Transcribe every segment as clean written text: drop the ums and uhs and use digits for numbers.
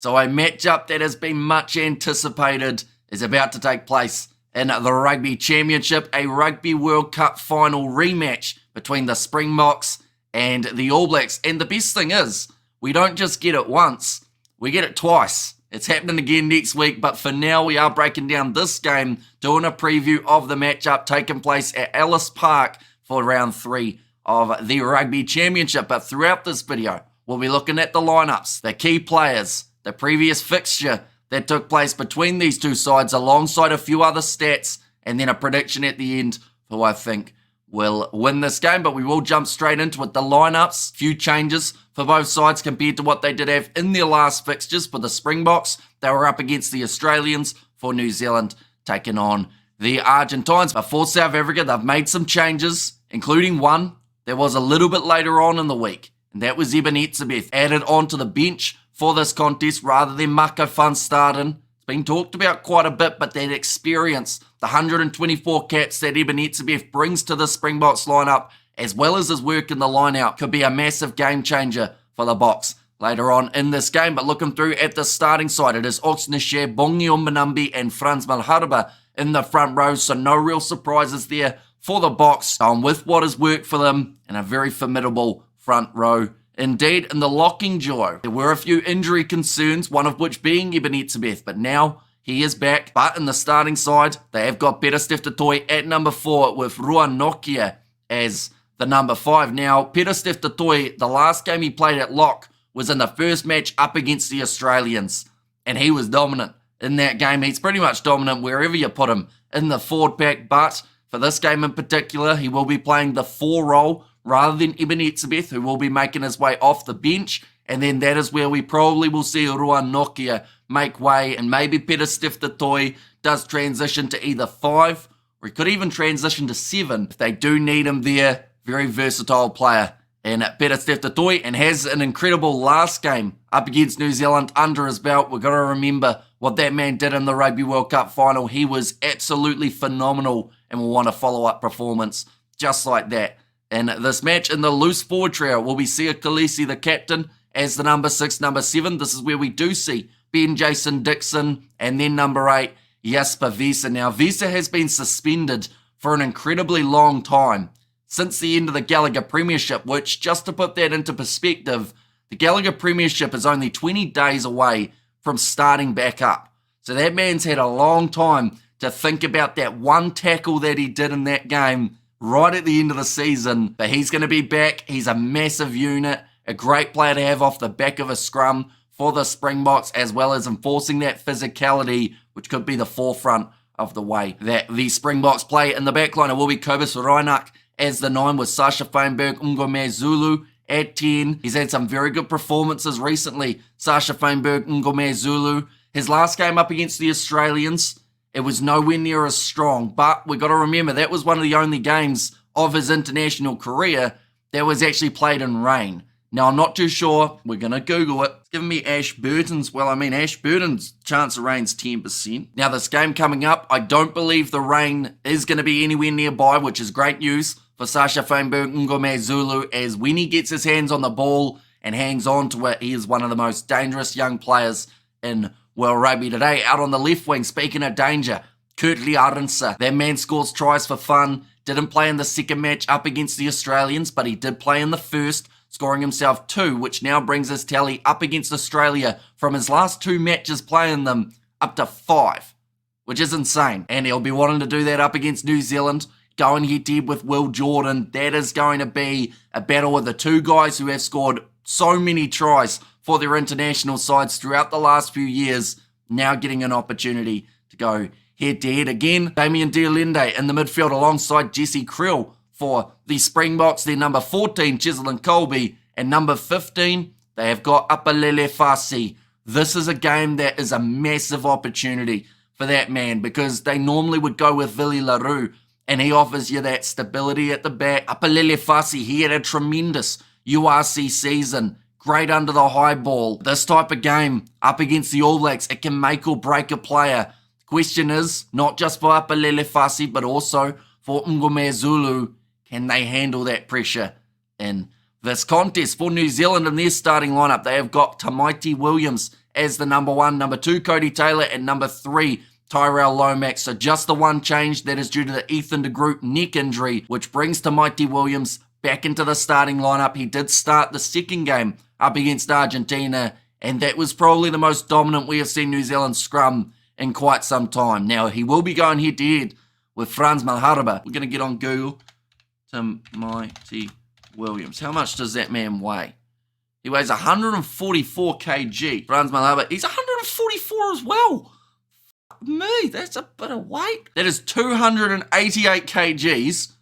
So a matchup that has been much anticipated is about to take place in the Rugby Championship, a Rugby World Cup final rematch between the Springboks and the All Blacks. And the best thing is, we don't just get it once, we get it twice. It's happening again next week, but for now we are breaking down this game, doing a preview of the matchup taking place at Ellis Park for round 3 of the Rugby Championship. But throughout this video, we'll be looking at the lineups, the key players, the previous fixture that took place between these two sides, alongside a few other stats, and then a prediction at the end who I think will win this game. But we will jump straight into it. The lineups, few changes for both sides compared to what they did have in their last fixtures. For the Springboks, they were up against the Australians. For New Zealand, taking on the Argentines. But for South Africa, they've made some changes, including one that was a little bit later on in the week, and that was Eben Etzebeth added onto the bench for this contest rather than Mako van Staden. It's been talked about quite a bit, but that experience, the 124 caps that Eben Etzebeth brings to the Springboks lineup, as well as his work in the line-out, could be a massive game changer for the Boks later on in this game. But looking through at the starting side, it is Oxnashare, Bongi Mbonambi and Frans Malherbe in the front row, so no real surprises there for the Boks, with what has worked for them and a very formidable front row. Indeed, in the locking duo, there were a few injury concerns, one of which being Eben Etzebeth, but now he is back. But in the starting side, they have got Pieter-Steph du Toit at number 4 with Ruan Nokia as the number 5. Now, Pieter-Steph du Toit, the last game he played at lock was in the first match up against the Australians, and he was dominant in that game. He's pretty much dominant wherever you put him in the forward pack, but for this game in particular, he will be playing the 4 role rather than Eben Etzebeth, who will be making his way off the bench. And then that is where we probably will see Ruan Nokia make way, and maybe Pieter-Steph du Toit does transition to either 5, or he could even transition to 7 if they do need him there. Very versatile player. And Pieter-Steph du Toit, and has an incredible last game up against New Zealand under his belt. We've got to remember what that man did in the Rugby World Cup final. He was absolutely phenomenal, and we'll want a follow-up performance just like that in this match. In the loose forward trio, will we see Khaleesi, the captain, as the number 6, number 7. This is where we do see Ben Jason Dixon, and then number 8, Jasper Wiese. Now, Wiese has been suspended for an incredibly long time, since the end of the Gallagher Premiership, which, just to put that into perspective, the Gallagher Premiership is only 20 days away from starting back up. So that man's had a long time to think about that one tackle that he did in that game right at the end of the season. But he's going to be back. He's a massive unit, a great player to have off the back of a scrum for the Springboks, as well as enforcing that physicality, which could be the forefront of the way that the Springboks play. In the backline, it will be Kobus Reinach as the 9, with Sasha Feinberg, Ngome Zulu at 10. He's had some very good performances recently, Sasha Feinberg, Ngome Zulu. His last game up against the Australians, it was nowhere near as strong, but we've got to remember that was one of the only games of his international career that was actually played in rain. Now, I'm not too sure. We're going to Google it. It's giving me Ashburton's. Well, I mean, Ashburton's chance of rain's 10%. Now, this game coming up, I don't believe the rain is going to be anywhere nearby, which is great news for Sasha Feinberg Ngome Zulu, as when he gets his hands on the ball and hangs on to it, he is one of the most dangerous young players in World Rugby today. Out on the left wing, speaking of danger, Kurtley Arendse. That man scores tries for fun. Didn't play in the second match up against the Australians, but he did play in the first, scoring himself 2, which now brings his tally up against Australia from his last 2 matches playing them up to 5, which is insane. And he'll be wanting to do that up against New Zealand, going head-to-head with Will Jordan. That is going to be a battle with the 2 guys who have scored so many tries for their international sides throughout the last few years, now getting an opportunity to go head-to-head again. Damien de Allende in the midfield alongside Jesse Krill for the Springboks. Their number 14, Cheslin Colby, and number 15, they have got Apalele Fasi. This is a game that is a massive opportunity for that man, because they normally would go with Willie LaRue, and he offers you that stability at the back. Apalele Fasi, he had a tremendous URC season, great under the high ball. This type of game up against the All Blacks, it can make or break a player. The question is, not just for Apalele Fasi, but also for Ngome Zulu, can they handle that pressure in this contest? For New Zealand in their starting lineup, they have got Tamaiti Williams as the number 1, number 2, Cody Taylor, and number 3, Tyrell Lomax. So just the one change, that is due to the Ethan de Groot neck injury, which brings Mighty Williams back into the starting lineup. He did start the second game up against Argentina, and that was probably the most dominant we have seen New Zealand scrum in quite some time. Now, he will be going head-to-head with Frans Malherbe. We're going to get on Google. Mighty Williams. How much does that man weigh? He weighs 144 kg. Frans Malherbe, he's 144 as well. Fuck me, that's a bit of weight. That is 288 kgs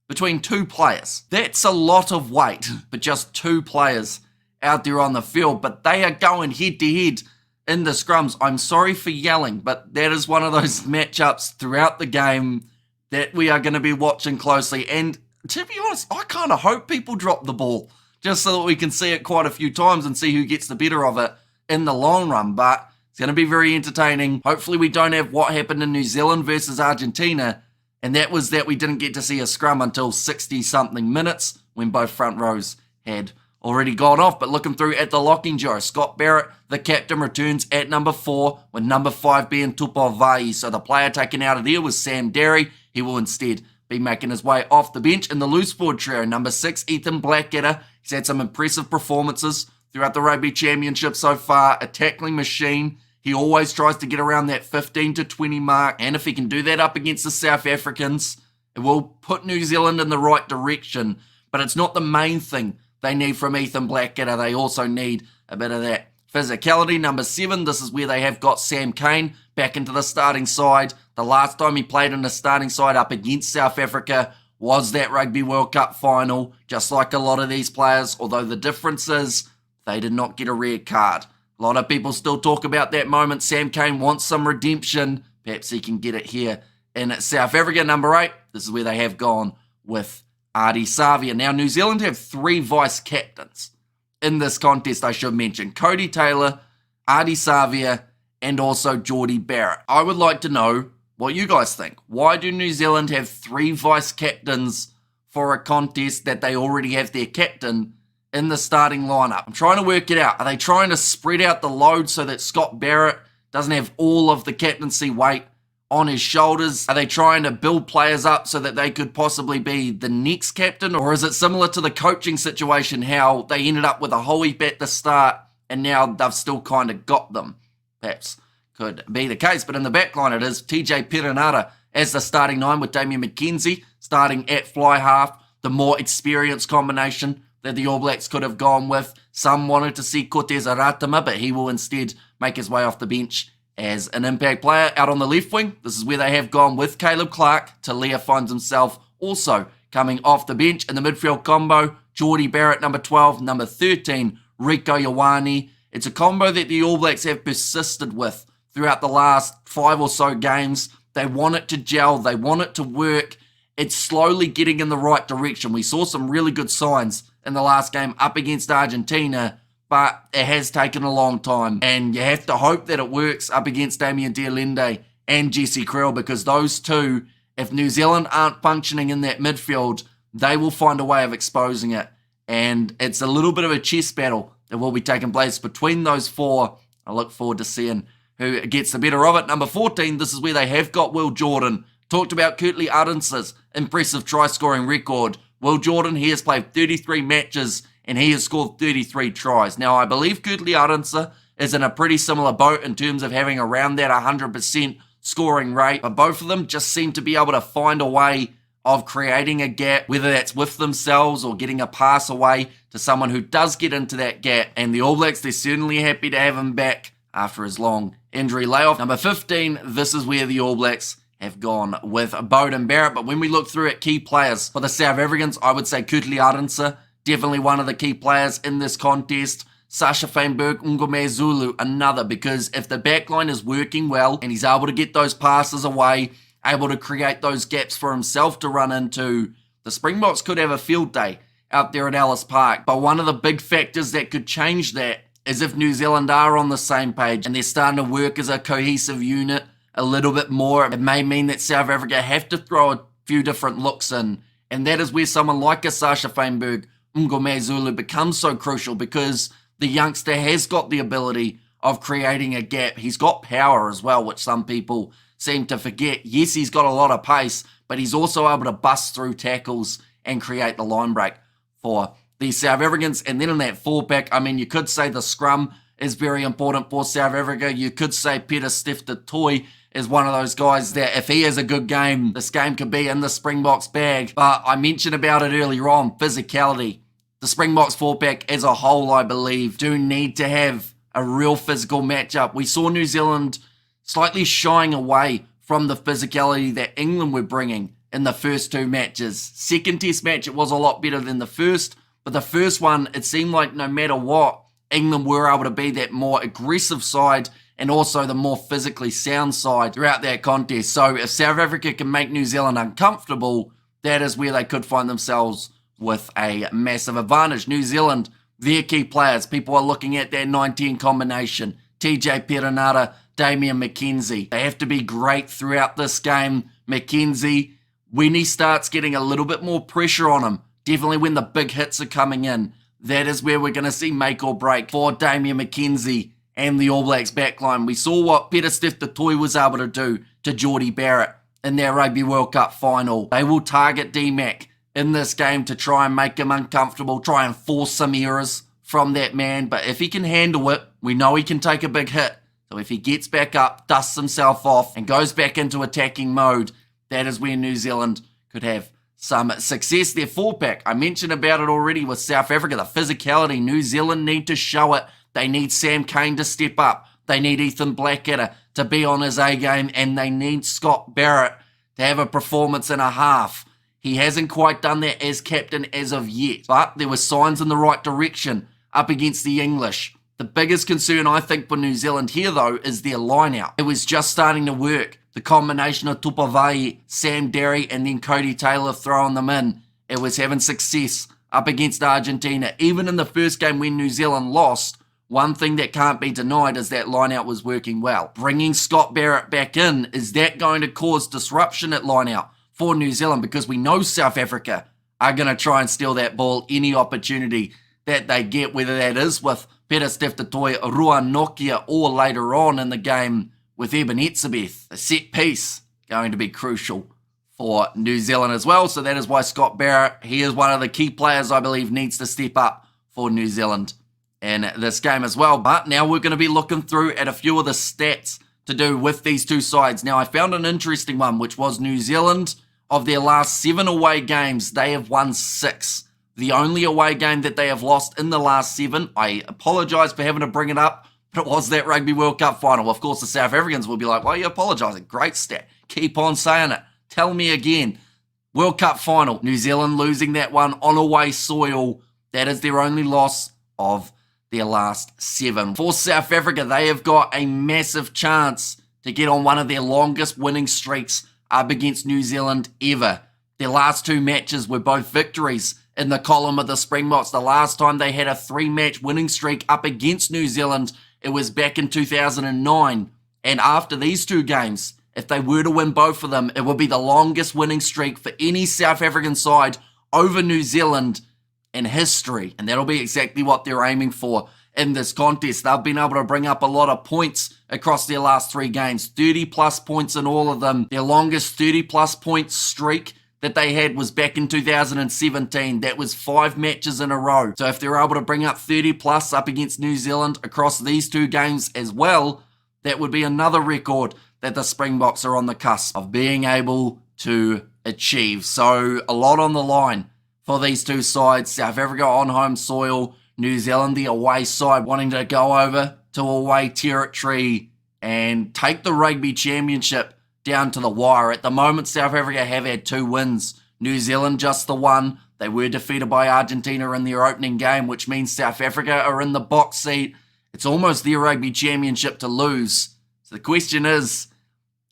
between two players. That's a lot of weight, but just two players out there on the field. But they are going head-to-head in the scrums. I'm sorry for yelling, but that is one of those matchups throughout the game that we are going to be watching closely. And to be honest, I kind of hope people drop the ball just so that we can see it quite a few times and see who gets the better of it in the long run. But it's going to be very entertaining. Hopefully we don't have what happened in New Zealand versus Argentina, and that was that we didn't get to see a scrum until 60-something minutes when both front rows had already gone off. But looking through at the locking jar, Scott Barrett, the captain, returns at number 4, with number 5 being Tupavai. So the player taken out of there was Sam Derry. He will instead be making his way off the bench. In the loose forward trio, number 6, Ethan Blackadder. He's had some impressive performances throughout the Rugby Championship so far. A tackling machine. He always tries to get around that 15 to 20 mark. And if he can do that up against the South Africans, it will put New Zealand in the right direction. But it's not the main thing they need from Ethan Blackadder. They also need a bit of that physicality. Number 7, this is where they have got Sam Cane back into the starting side. The last time he played in the starting side up against South Africa was that Rugby World Cup final, just like a lot of these players, although the difference is they did not get a red card. A lot of people still talk about that moment. Sam Cane wants some redemption. Perhaps he can get it here in South Africa. Number 8, this is where they have gone with Ardie Savia. Now, New Zealand have 3 vice-captains in this contest, I should mention. Cody Taylor, Ardie Savia, and also Jordie Barrett. I would like to know what you guys think. Why do New Zealand have 3 vice-captains for a contest that they already have their captain in the starting lineup? I'm trying to work it out. Are they trying to spread out the load so that Scott Barrett doesn't have all of the captaincy weight on his shoulders? Are they trying to build players up so that they could possibly be the next captain? Or is it similar to the coaching situation, how they ended up with a whole heap at the start and now they've still kind of got them? Perhaps could be the case. But in the back line, it is TJ Perenara as the starting 9, with Damian McKenzie starting at fly half, the more experienced combination that the All Blacks could have gone with. Some wanted to see Cortez Aratama, but he will instead make his way off the bench as an impact player. Out on the left wing, this is where they have gone with Caleb Clark. Talia finds himself also coming off the bench. In the midfield combo, Jordie Barrett, number 12, number 13, Rieko Ioane. It's a combo that the All Blacks have persisted with throughout the last 5 or so games. They want it to gel. They want it to work. It's slowly getting in the right direction. We saw some really good signs in the last game up against Argentina, but it has taken a long time. And you have to hope that it works up against Damien Dialende and Jesse Krill, because those two, if New Zealand aren't functioning in that midfield, they will find a way of exposing it. And it's a little bit of a chess battle that will be taking place between those 4. I look forward to seeing who gets the better of it. Number 14, this is where they have got Will Jordan. Talked about Kurtley Arendse's impressive try-scoring record. Will Jordan, he has played 33 matches and he has scored 33 tries. Now, I believe Kurtley Arendse is in a pretty similar boat in terms of having around that 100% scoring rate, but both of them just seem to be able to find a way of creating a gap, whether that's with themselves or getting a pass away to someone who does get into that gap. And the All Blacks, they're certainly happy to have him back after his long injury layoff. Number 15, this is where the All Blacks have gone with Beauden Barrett. But when we look through at key players for the South Africans, I would say Kurtley Arendse, definitely one of the key players in this contest. Sasha Feinberg, Ngome Zulu, another, because if the backline is working well and he's able to get those passes away, able to create those gaps for himself to run into, the Springboks could have a field day out there at Ellis Park. But one of the big factors that could change that is if New Zealand are on the same page and they're starting to work as a cohesive unit a little bit more. It may mean that South Africa have to throw a few different looks in, and that is where someone like a Sasha Feinberg, Ngome Zulu becomes so crucial, because the youngster has got the ability of creating a gap. He's got power as well, which some people seem to forget. Yes, he's got a lot of pace, but he's also able to bust through tackles and create the line break for the South Africans. And then in that 4-pack, I mean, you could say the scrum is very important for South Africa. You could say Pieter-Steph du Toit is one of those guys that if he has a good game, this game could be in the Springboks bag. But I mentioned about it earlier on, physicality. The Springboks 4-pack as a whole, I believe, do need to have a real physical matchup. We saw New Zealand slightly shying away from the physicality that England were bringing in the first 2 matches. Second test match, it was a lot better than the first, but the first one, it seemed like no matter what, England were able to be that more aggressive side and also the more physically sound side throughout that contest. So if South Africa can make New Zealand uncomfortable, that is where they could find themselves with a massive advantage. New Zealand, their key players, people are looking at their 19 combination. TJ Perenara, Damian McKenzie. They have to be great throughout this game. McKenzie, when he starts getting a little bit more pressure on him, definitely when the big hits are coming in, that is where we're going to see make or break for Damian McKenzie and the All Blacks backline. We saw what Pieter-Steph du Toit was able to do to Jordie Barrett in their Rugby World Cup final. They will target D-Mac in this game to try and make him uncomfortable, try and force some errors from that man. But if he can handle it, we know he can take a big hit. So if he gets back up, dusts himself off, and goes back into attacking mode, that is where New Zealand could have some success. Their 4-pack, I mentioned about it already with South Africa, the physicality. New Zealand need to show it. They need Sam Cane to step up. They need Ethan Blackadder to be on his A-game, and they need Scott Barrett to have a performance and a half. He hasn't quite done that as captain as of yet, but there were signs in the right direction up against the English. The biggest concern, I think, for New Zealand here, though, is their line-out. It was just starting to work. The combination of Tupavai, Sam Derry, and then Cody Taylor throwing them in. It was having success up against Argentina. Even in the first game when New Zealand lost, one thing that can't be denied is that line-out was working well. Bringing Scott Barrett back in, is that going to cause disruption at line-out for New Zealand? Because we know South Africa are going to try and steal that ball any opportunity that they get, whether that is with Pieter-Steph du Toit, Ruan Nokia, or later on in the game with Eben Etzebeth. The set piece going to be crucial for New Zealand as well. So that is why Scott Barrett, he is one of the key players I believe needs to step up for New Zealand in this game as well. But now we're going to be looking through at a few of the stats to do with these two sides. Now I found an interesting one, which was New Zealand, of their last 7 away games, they have won 6. The only away game that they have lost in the last 7, I apologise for having to bring it up, but it was that Rugby World Cup final. Of course, the South Africans will be like, why are you apologising? Great stat. Keep on saying it. Tell me again. World Cup final. New Zealand losing that one on away soil. That is their only loss of their last 7. For South Africa, they have got a massive chance to get on one of their longest winning streaks up against New Zealand ever. Their last 2 matches were both victories in the column of the Springboks. The last time they had a 3-match winning streak up against New Zealand, it was back in 2009. And after these 2 games, if they were to win both of them, it would be the longest winning streak for any South African side over New Zealand in history. And that'll be exactly what they're aiming for in this contest. They've been able to bring up a lot of points across their last 3 games. 30-plus points in all of them. Their longest 30-plus point streak that they had was back in 2017. That was 5 matches in a row. So if they're able to bring up 30-plus up against New Zealand across these 2 games as well, that would be another record that the Springboks are on the cusp of being able to achieve. So a lot on the line for these 2 sides. South Africa on home soil, New Zealand, the away side, wanting to go over to away territory and take the Rugby Championship down to the wire. At the moment, South Africa have had 2 wins. New Zealand just the 1. They were defeated by Argentina in their opening game, which means South Africa are in the box seat. It's almost their Rugby Championship to lose. So the question is,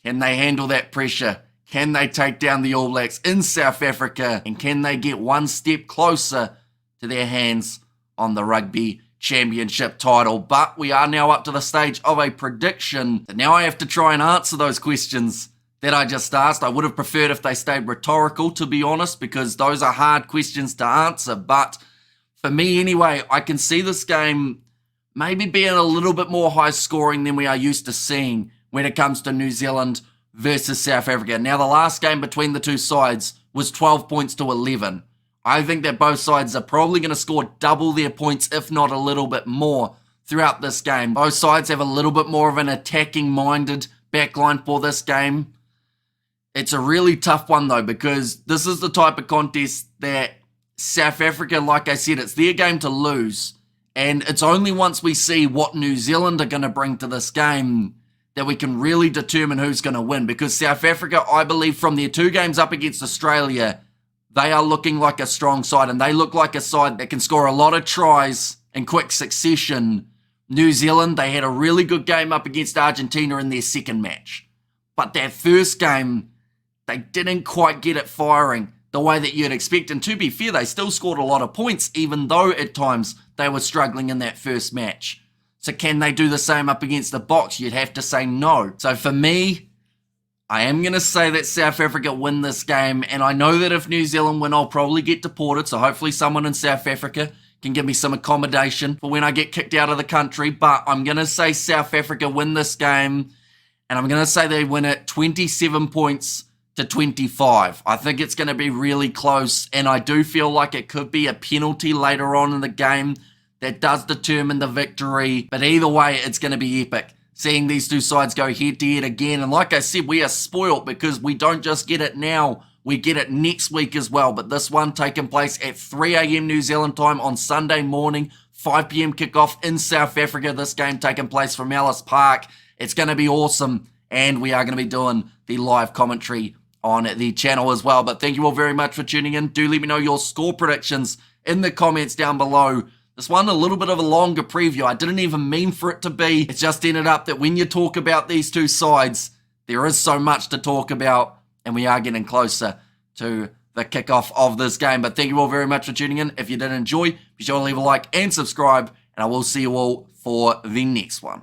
can they handle that pressure? Can they take down the All Blacks in South Africa? And can they get one step closer to their hands on the Rugby Championship title? But we are now up to the stage of a prediction. So now I have to try and answer those questions that I just asked. I would have preferred if they stayed rhetorical, to be honest, because those are hard questions to answer. But for me anyway, I can see this game maybe being a little bit more high scoring than we are used to seeing when it comes to New Zealand versus South Africa. Now, the last game between the two sides was 12 points to 11. I think that both sides are probably going to score double their points, if not a little bit more, throughout this game. Both sides have a little bit more of an attacking-minded backline for this game. It's a really tough one, though, because this is the type of contest that South Africa, like I said, it's their game to lose. And it's only once we see what New Zealand are going to bring to this game that we can really determine who's going to win. Because South Africa, I believe, from their 2 games up against Australia, they are looking like a strong side, and they look like a side that can score a lot of tries in quick succession. New Zealand, they had a really good game up against Argentina in their second match. But their first game, they didn't quite get it firing the way that you'd expect. And to be fair, they still scored a lot of points, even though at times they were struggling in that first match. So can they do the same up against the Boks? You'd have to say no. So for me, I am going to say that South Africa win this game. And I know that if New Zealand win, I'll probably get deported. So hopefully someone in South Africa can give me some accommodation for when I get kicked out of the country. But I'm going to say South Africa win this game. And I'm going to say they win it 27 points to 25. I think it's going to be really close. And I do feel like it could be a penalty later on in the game that does determine the victory. But either way, it's going to be epic, seeing these two sides go head-to-head again. And like I said, we are spoiled because we don't just get it now, we get it next week as well. But this one taking place at 3 a.m. New Zealand time on Sunday morning, 5 p.m. kickoff in South Africa. This game taking place from Ellis Park. It's going to be awesome, and we are going to be doing the live commentary on the channel as well. But thank you all very much for tuning in. Do let me know your score predictions in the comments down below. This one, a little bit of a longer preview. I didn't even mean for it to be. It just ended up that when you talk about these two sides, there is so much to talk about, and we are getting closer to the kickoff of this game. But thank you all very much for tuning in. If you did enjoy, be sure to leave a like and subscribe, and I will see you all for the next one.